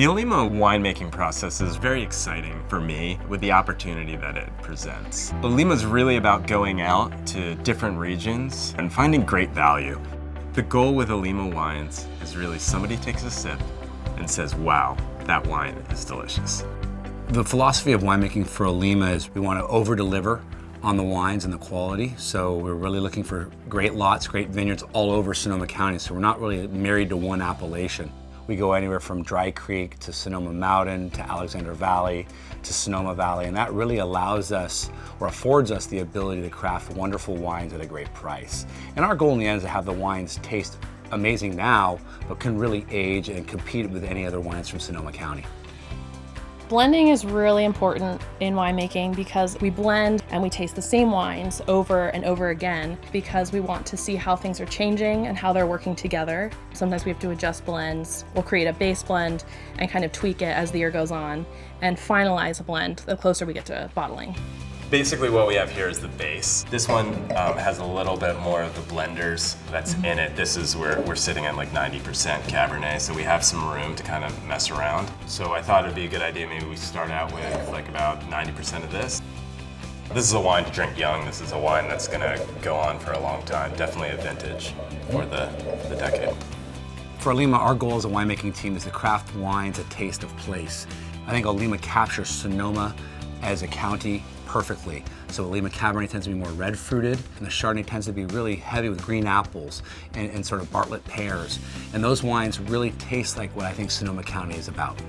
The Olema winemaking process is very exciting for me with the opportunity that it presents. Olema is really about going out to different regions and finding great value. The goal with Olema wines is really somebody takes a sip and says, wow, that wine is delicious. The philosophy of winemaking for Olema is we want to over-deliver on the wines and the quality. So we're really looking for great lots, great vineyards all over Sonoma County. So we're not really married to one appellation. We go anywhere from Dry Creek to Sonoma Mountain to Alexander Valley to Sonoma Valley, and that really allows us or affords us the ability to craft wonderful wines at a great price. And our goal in the end is to have the wines taste amazing now, but can really age and compete with any other wines from Sonoma County. Blending is really important in winemaking because we blend and we taste the same wines over and over again because we want to see how things are changing and how they're working together. Sometimes we have to adjust blends. We'll create a base blend and kind of tweak it as the year goes on and finalize a blend the closer we get to bottling. Basically what we have here is the base. This one has a little bit more of the blenders that's in it. This is where we're sitting at like 90% Cabernet, so we have some room to kind of mess around. So I thought it'd be a good idea maybe we start out with like about 90% of this. This is a wine to drink young. This is a wine that's gonna go on for a long time. Definitely a vintage for the decade. For Olema, our goal as a winemaking team is to craft wines a taste of place. I think Olema captures Sonoma as a county perfectly. So Olema Cabernet tends to be more red fruited, and the Chardonnay tends to be really heavy with green apples and sort of Bartlett pears. And those wines really taste like what I think Sonoma County is about.